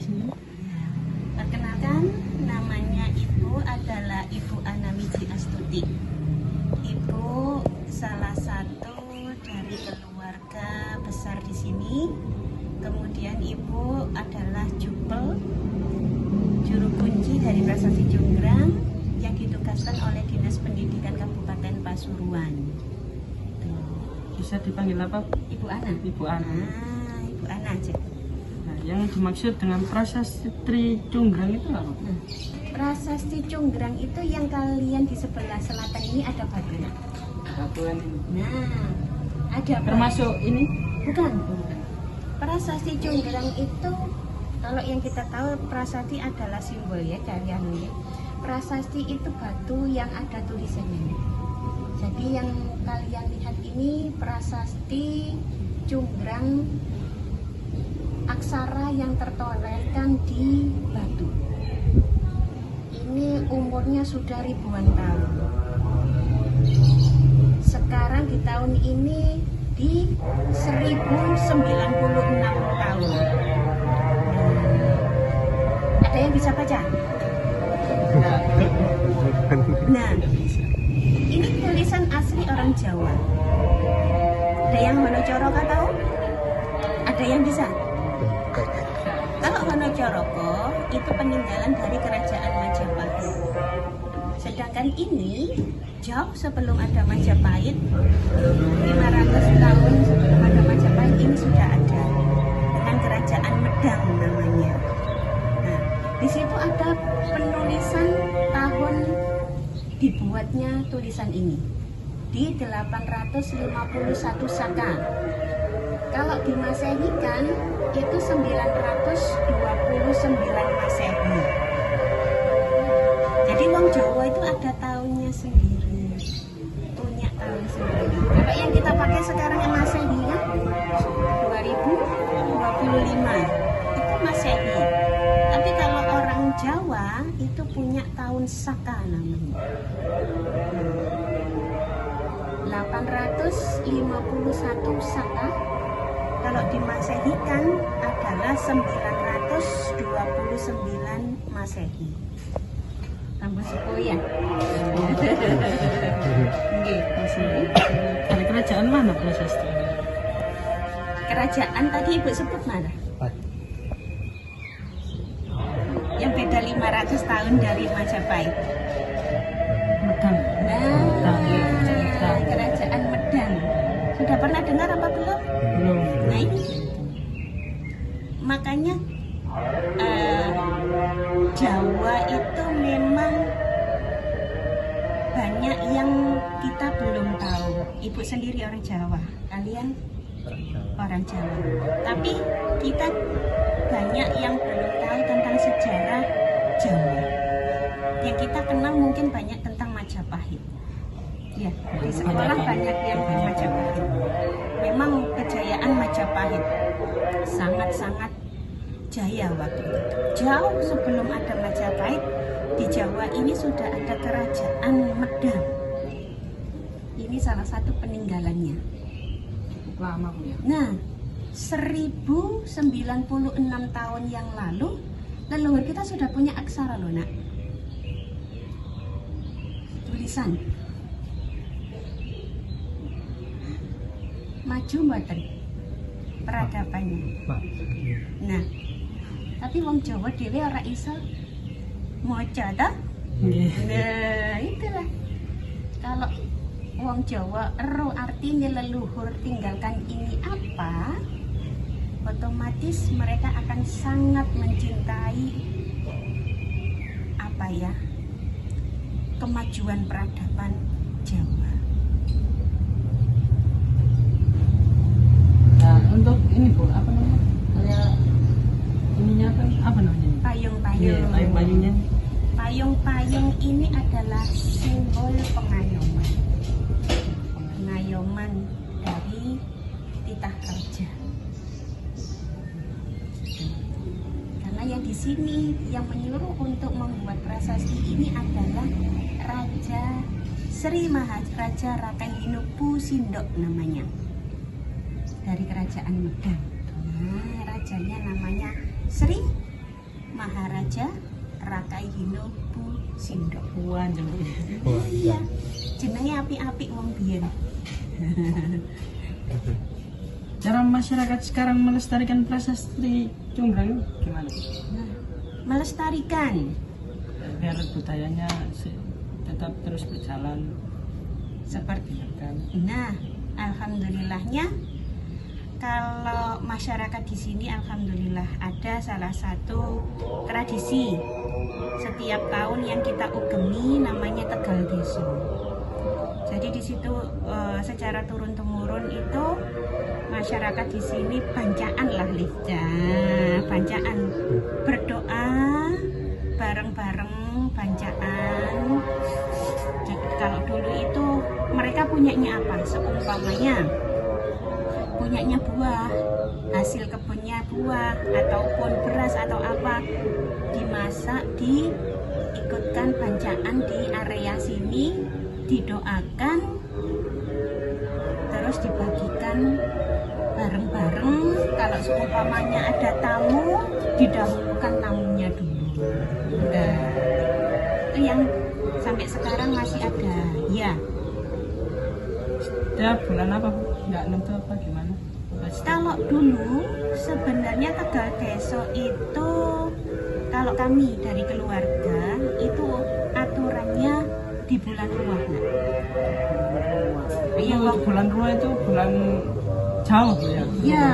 sini. Perkenalkan, namanya Ibu adalah Ibu Anamiji Astuti. Ibu salah satu dari keluarga besar di sini. Kemudian Ibu adalah jupel, juru kunci dari Prasasti Jonggrang yang ditugaskan oleh Dinas Pendidikan Kabupaten Pasuruan. Bisa dipanggil apa? Ibu Ana. Ibu Ana. Ibu Ana aja. Nah, yang dimaksud dengan Prasasti Jonggrang itu apa? Prasasti Jonggrang itu yang kalian di sebelah selatan ini ada batu. Batuan ini. Nah, ada Termasuk ini? Bukan. Prasasti Jonggrang itu, kalau yang kita tahu prasasti adalah simbol ya dari anu ya. Prasasti itu batu yang ada tulisannya. Jadi yang kalian lihat ini prasasti Jonggrang, aksara yang tertorehkan di batu. Ini umurnya sudah ribuan tahun. Sekarang di tahun ini di 1096 tahun. Ada yang bisa baca? Nah, ini tulisan asli orang Jawa. Ada yang Honocoroko tahu? Ada yang bisa? Kalau Honocoroko itu peninggalan dari kerajaan Majapahit. Sedangkan ini jauh sebelum ada Majapahit, 500 tahun sebelum ada Majapahit ini sudah ada dengan kerajaan Medang namanya. Nah, di situ ada penulisan tahun dibuatnya tulisan ini di 851 Saka. Kalau di Masehi kan itu 929 Masehi. Jadi wong Jawa itu ada tahunnya sendiri, punya tahun sendiri. Kalau yang kita pakai sekarang yang Masehi kan 2025 itu Masehi. Tapi kalau orang Jawa itu punya tahun Saka namanya. 851 Saka. Kalau di Masehi kan adalah 929 Masehi. Tambah sepuluh ya. Dari kerajaan mana prasasti? Kerajaan tadi Ibu sebut mana? Yang beda 500 tahun dari Majapahit. Medang. Nah, kerajaan Medang. Sudah pernah dengar apa belum? Belum. Nah ini. Makanya Jawa itu memang banyak yang kita belum tahu. Ibu sendiri orang Jawa, kalian orang Jawa. Tapi kita banyak yang belum tahu tentang sejarah Jawa. Yang kita kenal mungkin banyak tentang Majapahit. Ya, di sekolah banyak yang Majapahit. Memang kejayaan Majapahit sangat-sangat jaya waktu itu. Jauh sebelum ada Majapahit, di Jawa ini sudah ada kerajaan Medang. Ini salah satu peninggalannya. Lama Bu ya. Nah, 1096 tahun yang lalu, leluhur kita sudah punya aksara loh nak. Tulisan. Maju mboten peradabannya. Nah, tapi wong Jawa dhewe ora iso maca ta? Nah, itulah. Kalau wong Jawa ero artinya leluhur tinggalkan ini apa, otomatis mereka akan sangat mencintai apa ya? Kemajuan peradaban Jawa. Nah, untuk ini Bu, apa namanya? Kayak ininya kan apa namanya? Payung-payung. Iya, payung-payungnya. Payung-payung ini adalah simbol pengayoman. Pengayoman dari titah kerja. Karena yang di sini yang menyuruh untuk membuat prasasti ini adalah Raja Sri Maharaja Rakaihinupu Sindok namanya, dari kerajaan Medang. Nah, rajanya namanya Sri Maharaja Rakayhino Pusindo. Puan jenenge. Iya, jenenge apik-apik wong biyen. Cara masyarakat sekarang melestarikan prasasti Cunggrang gimana? Nah, melestarikan Biar budayanya tetap terus berjalan seperti kan. Nah, alhamdulillahnya kalau masyarakat di sini alhamdulillah ada salah satu tradisi setiap tahun yang kita ugemi namanya Tegal Deso. Jadi di situ secara turun temurun itu masyarakat di sini bancaan lah Lica, bancaan berdoa bareng-bareng bancaan. Jadi kalau dulu itu mereka punyanya apa? Seumpamanya punyanya buah, hasil kebunnya buah ataupun beras atau apa dimasak, diikutkan bancaan di area sini, didoakan, terus dibagikan bareng-bareng. Kalau seumpamanya ada tamu, didahulukan tamunya dulu. Nah, itu yang sampai sekarang masih ada. Ya. Ya bulan apa Bu? Nggak nentu apa gimana? Kalau dulu sebenarnya Tegal Deso itu kalau kami dari keluarga itu aturannya di bulan Ruah. Iya, bulan Ruah itu bulan jauh ya. Ya,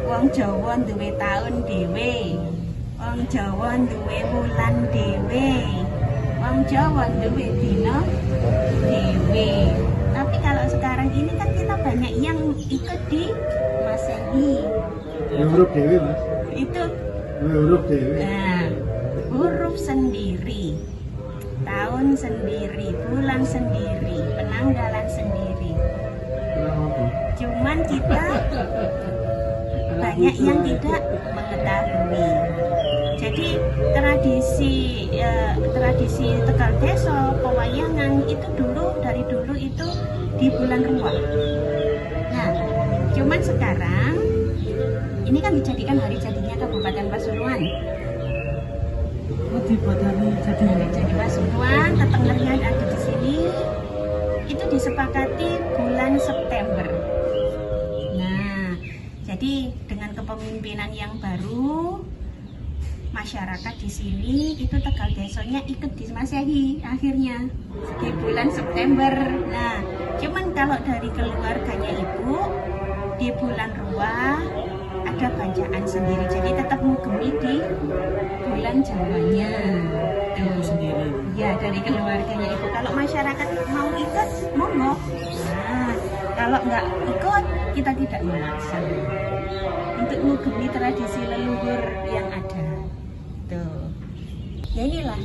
wong Jawa duwe taun dhewe. Wong Jawa duwe wulan dhewe. Wong Jawa duwe dina dhewe. Tapi kalau sekarang ini kan kita banyak yang ikut di Masehi. Ya huruf dewi Mas. Itu Huruf dewi. nah, huruf sendiri, tahun sendiri, bulan sendiri, penanggalan sendiri. Kenapa? Cuman kita banyak yang tidak mengetahui. Jadi tradisi Tegal Deso, pewayangan itu dari dulu itu di bulan Ruah. Nah, cuman sekarang ini kan dijadikan hari jadinya Kabupaten Pasuruan. Oh, dibuat hari Jadi Pasuruan, tetanggernya ada di sini. Itu disepakati bulan September. Nah, jadi dengan kepemimpinan yang baru, masyarakat di sini itu Tegal Desonya ikut di Masehi akhirnya di bulan September. Nah, cuman kalau dari keluarganya ibu di bulan Ruah ada bancaan sendiri, jadi tetap ngugemi di bulan Jawanya itu sendiri. ya, dari keluarganya ibu. Kalau masyarakat mau ikut monggo, nah kalau nggak ikut kita tidak memaksa untuk ngugemi tradisi leluhur yang ada tuh. Ya inilah,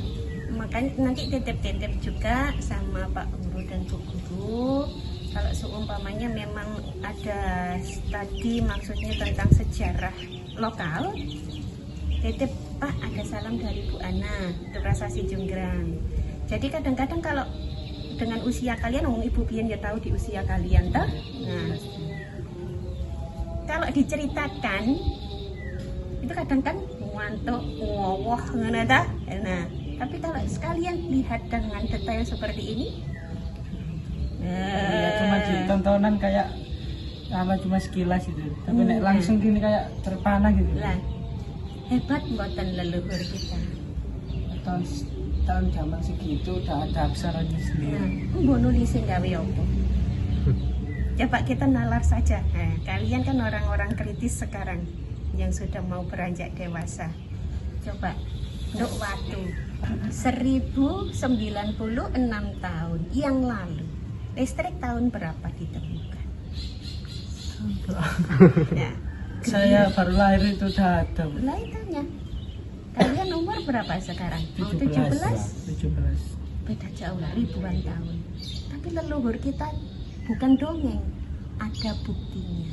makanya nanti titip-titip juga sama Pak Guru dan Bu Guru. Kalau seumpamanya memang ada tadi maksudnya tentang sejarah lokal, titip Pak, ada salam dari Bu Ana untuk Prasasti Cunggrang. Jadi kadang-kadang kalau dengan usia kalian, Ibu Bian ya tahu di usia kalian toh. Nah, kalau diceritakan itu kadang kan ngantuk, ngowoh, ngono ta. Nah, tapi kalau sekalian lihat dengan detail seperti ini, Ya, cuma di tontonan kayak apa cuma sekilas itu. Tapi nek langsung gini kayak terpana gitu. lah hebat mboten leluhur kita. Tahun zaman segitu udah ada aksaranya sendiri. Nah, mbok nulisin gawe opo? Coba kita nalar saja. Nah, kalian kan orang-orang kritis sekarang yang sudah mau beranjak dewasa. Coba nduk waktu 1096 tahun yang lalu, listrik tahun berapa ditemukan? Ya, Saya baru lahir itu udah ada. lah itanya. Kalian umur berapa sekarang? Mau 17. 17? Beda jauh lah, ribuan tahun. Tapi leluhur kita bukan dongeng, ada buktinya.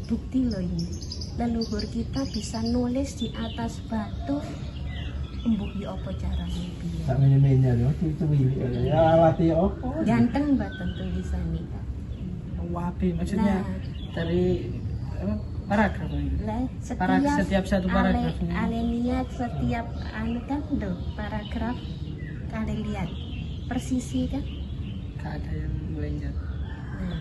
Bukti loh ini. Leluhur kita bisa nulis di atas batu. Embuh ya apa caranya biar. Tak menye-menye lho, itu ya alati opo? Ganteng baton tulisan ini. Wapi maksudnya Nah. dari apa, paragraf ini. Lah, Setiap satu paragrafnya. ale lihat setiap anu kan tuh paragraf kalian lihat persisi kan. Gak ada yang melencet. Nah,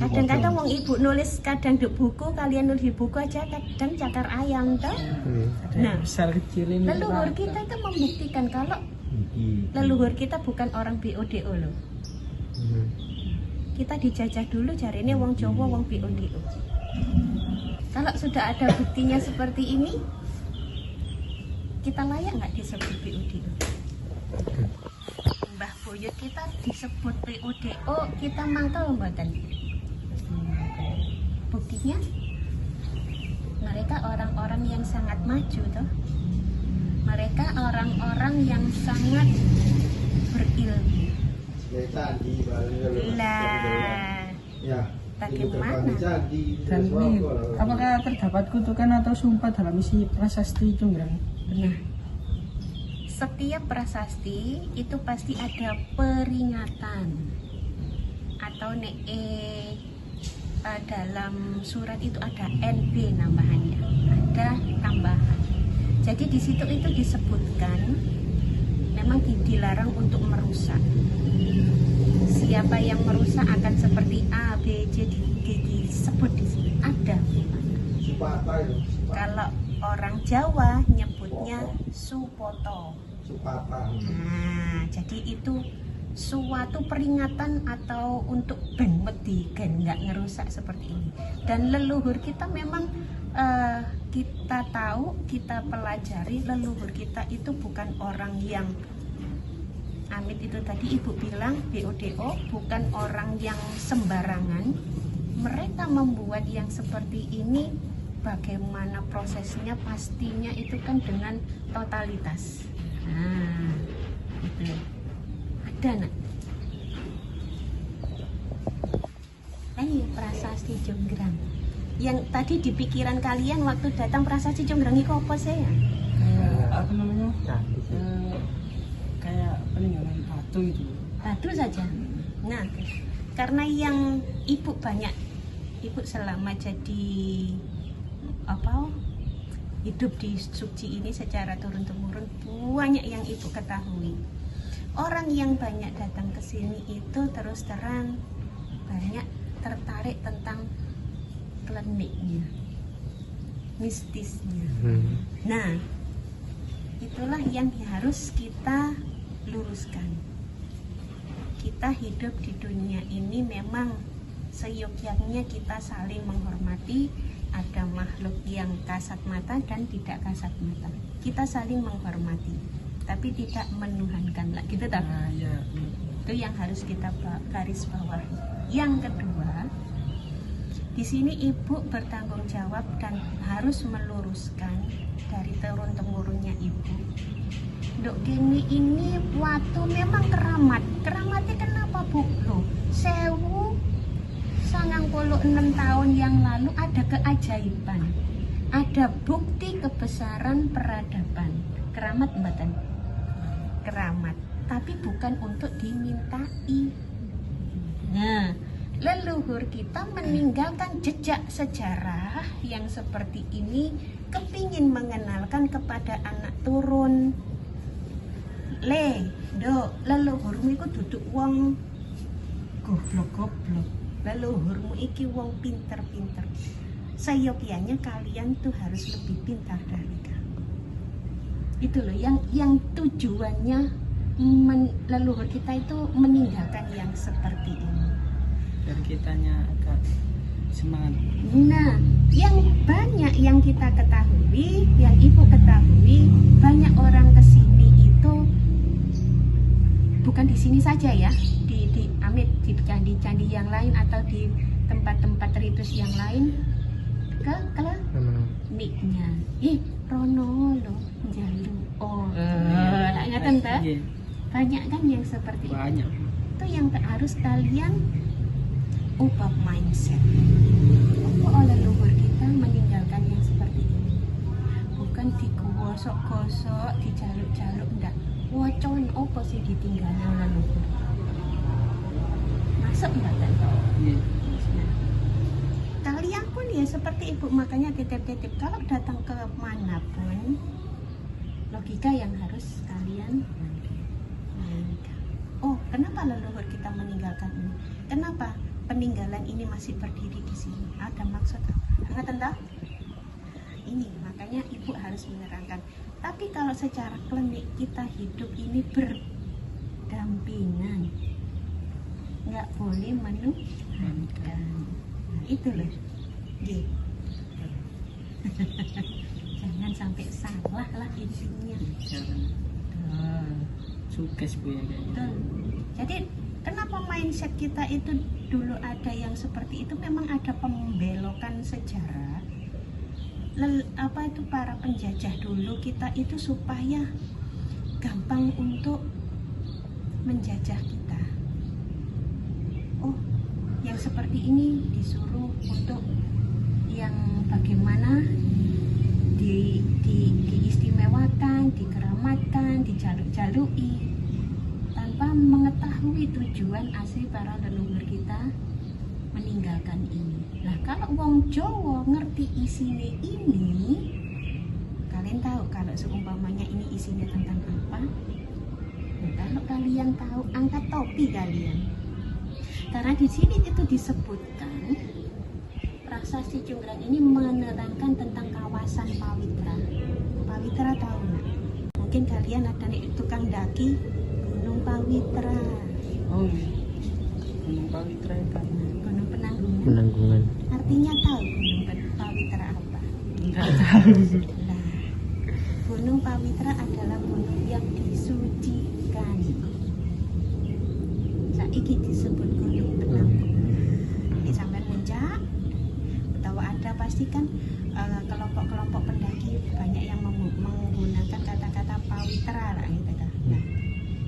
kadang-kadang wong ibu nulis kadang di buku, kalian nulis di buku aja kadang cakar ayam toh. Ada Nah, yang besar kecil ini. leluhur kita itu membuktikan kalau leluhur kita bukan orang BODO loh. Kita dijajah dulu jari ini wong Jawa wong BODO. Kalau sudah ada buktinya seperti ini, kita layak nggak disebut BODO? Mbah buyut kita disebut BODO, kita mangkel mboten. Buktinya mereka orang-orang yang sangat maju toh. Mereka orang-orang yang sangat berilmu. Lah, Ya. bagaimana? Dan ini apakah terdapat kutukan atau sumpah dalam isi prasasti Jonggrang? Nah, setiap prasasti itu pasti ada peringatan atau dalam surat itu ada NB nambahannya, ada tambahan. Jadi di situ itu disebutkan memang dilarang untuk merusak. Siapa yang merusak akan seperti A, B, C, D, disebut di sini ada. Kalau orang Jawa nyebutnya supoto. Nah, jadi itu suatu peringatan atau untuk ben wedi gen nggak ngerusak seperti ini. Dan leluhur kita memang kita tahu, kita pelajari leluhur kita itu bukan orang yang Amit itu tadi ibu bilang BODO bukan orang yang sembarangan. Mereka membuat yang seperti ini bagaimana prosesnya pastinya itu kan dengan totalitas. Nah, itu ada nak. Ini prasasti Jonggrang. Yang tadi di pikiran kalian waktu datang prasasti Jonggrang itu apa sih ya? Apa namanya? Kayak peninggalan batu itu. Batu saja. Nah, karena yang ibu banyak, ibu selama jadi hidup di Sukji ini secara turun-temurun banyak yang ibu ketahui. Orang yang banyak datang ke sini itu terus terang banyak tertarik tentang kliniknya, mistisnya. Nah, itulah yang harus kita luruskan. Kita hidup di dunia ini memang seyogyanya kita saling menghormati. Ada makhluk yang kasat mata dan tidak kasat mata. Kita saling menghormati, tapi tidak menuhankan lah, gitu tak? Nah, ya. Itu yang harus kita garis bawahi. Yang kedua, di sini ibu bertanggung jawab dan harus meluruskan dari turun temurunnya ibu. Dok gini ini waktu memang keramat. Keramatnya kenapa bu? Loh, 1996 tahun yang lalu ada keajaiban. Ada bukti kebesaran peradaban. Keramat mbatan? Keramat, tapi bukan untuk dimintai. Nah, leluhur kita meninggalkan jejak sejarah yang seperti ini, kepingin mengenalkan kepada anak turun. Leluhurmu itu duduk wong goblok-goblok. Leluhurmu iki wong pinter-pinter. Seyogyanya kalian tuh harus lebih pintar dari kami. Itu loh yang tujuannya leluhur kita itu meninggalkan yang seperti ini. Dan kitanya agak semangat. Nah, yang banyak yang kita ketahui, yang ibu ketahui, banyak orang kesini itu bukan di sini saja ya, di Amit, di candi-candi yang lain atau di tempat-tempat ritus yang lain ke niknya. Rono lo jalu. Tak ingatan tak? Iya, Banyak kan yang seperti itu. banyak. Itu yang harus kalian ubah mindset. Apa oleh leluhur kita meninggalkan yang seperti ini? Bukan digosok-gosok, dijaluk-jaluk, enggak. Wacon apa sih ditinggalnya oleh leluhur? Masuk enggak kan? Iya. Nah, kalian pun ya seperti ibu makanya titip-titip kalau datang ke manapun, logika yang harus kalian mainkan. Oh, kenapa leluhur kita meninggalkan ini? Kenapa peninggalan ini masih berdiri di sini? Ada maksud apa? Nggak tahu? Ini makanya ibu harus menerangkan. Tapi kalau secara klinik kita hidup ini berdampingan, nggak boleh menuhankan. Nah, itu loh. Gitu. Jangan sampai salah lah intinya. Sukses Bu ya kayak gitu. Betul. Jadi kenapa mindset kita itu dulu ada yang seperti itu? Memang ada pembelokan sejarah. Apa itu para penjajah dulu kita itu supaya gampang untuk menjajah kita. Oh, yang seperti ini disuruh untuk yang bagaimana diistimewakan, dikeramatkan, dijaluk-jaluki tanpa mengetahui tujuan asli para leluhur kita meninggalkan ini. Nah, kalau wong Jawa ngerti isinya ini, kalian tahu kalau seumpamanya ini isinya tentang apa? Nah, kalau kalian tahu, angkat topi kalian. Karena di sini itu disebutkan prasasti Cunggrang ini menerangkan tentang kawasan Pawitra. Pawitra tahu nggak? Mungkin kalian ada nih tukang daki Gunung Pawitra. Oh, Gunung Pawitra itu. Gunung Penanggungan. Penanggungan. Artinya tahu Gunung Pawitra apa? Enggak tahu. Nah, Gunung Pawitra adalah gunung yang disucikan. Saiki disebut Gunung Penanggungan. Jadi sampai puncak, tahu ada pastikan kelompok-kelompok pendaki banyak yang menggunakan kata-kata Pawitra lah gitu kan. Nah,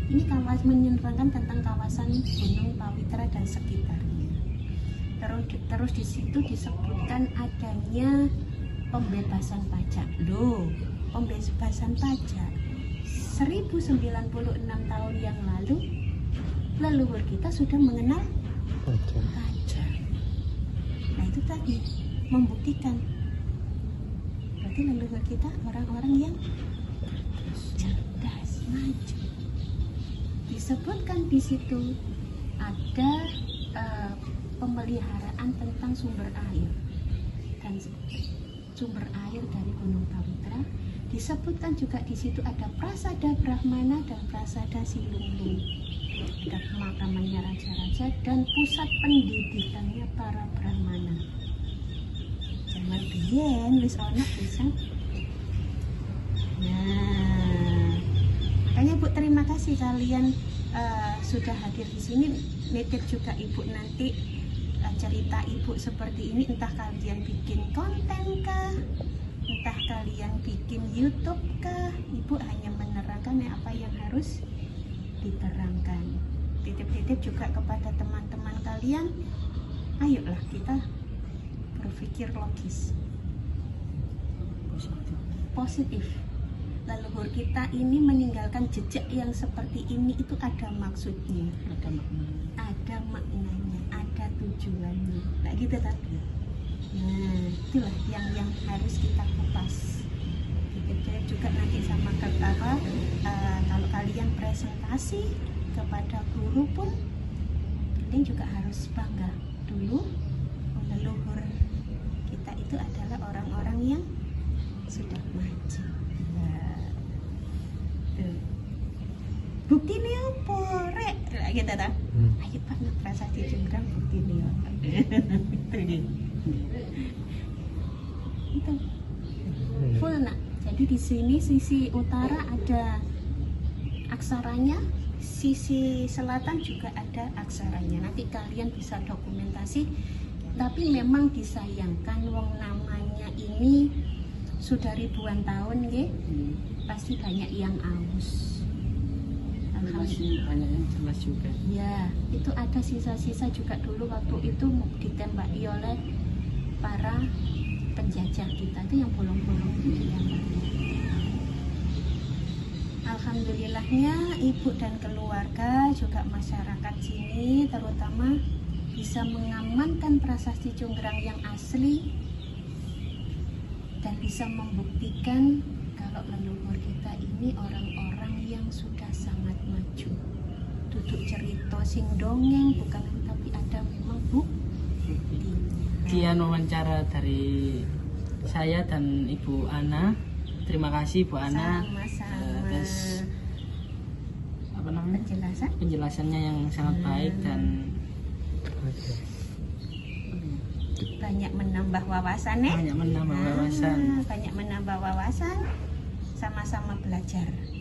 ini kawasan menerangkan tentang kawasan Gunung Pawitra dan sekitarnya. Terus di situ disebutkan adanya pembebasan pajak. Loh, pembebasan pajak 1096 tahun yang lalu leluhur kita sudah mengenal pajak. Nah, itu tadi membuktikan berarti leluhur kita orang-orang yang cerdas, maju. Disebutkan di situ ada pemeliharaan tentang sumber air dan sumber air dari Gunung Pawitra. Disebutkan juga di situ ada prasada Brahmana dan prasada Silunglung. Ada pemakamannya raja-raja dan pusat pendidikannya para Brahmana. Zaman biyen wis ana bisa. Nah, makanya Bu terima kasih kalian sudah hadir di sini. Nitip juga Ibu nanti cerita Ibu seperti ini, entah kalian bikin konten kah, entah kalian bikin YouTube kah, Ibu hanya menerangkan apa yang harus diterangkan. Titip-titip juga kepada teman-teman kalian, ayolah kita berpikir logis, positif. Leluhur kita ini meninggalkan jejak yang seperti ini itu ada maksudnya, ada maknanya, ada tujuannya, nah gitu tadi. Nah, itulah yang harus kita kupas. Jadi juga nanti sama kata kalau kalian presentasi kepada guru pun kalian juga harus bangga dulu leluhur kita itu adalah orang-orang yang sudah maju. Bukti ini apa rek kita tahu. Ayo Pak prasasti Cunggrang bukti ini apa? Itu full nak. Jadi di sini sisi utara ada aksaranya, sisi selatan juga ada aksaranya. Nanti kalian bisa dokumentasi. Tapi memang disayangkan wong namanya ini sudah ribuan tahun nggih. Pasti banyak yang aus. Masih banyak yang jelas juga. Ya, itu ada sisa-sisa juga dulu waktu itu ditembaki oleh para penjajah kita, itu yang bolong-bolong itu ditembaki. Alhamdulillahnya Ibu dan keluarga juga masyarakat sini terutama bisa mengamankan prasasti Cunggrang yang asli dan bisa membuktikan kalau leluhur kita ini orang-orang yang sudah sangat maju. Duduk cerita sing dongeng bukan, tapi ada memang buktinya. Sekian wawancara dari saya dan Ibu Ana. Terima kasih Bu Ana Sama-sama. atas apa namanya Penjelasan. penjelasannya yang sangat baik dan Banyak menambah wawasan ya. banyak menambah wawasan. Banyak menambah wawasan. Sama-sama belajar.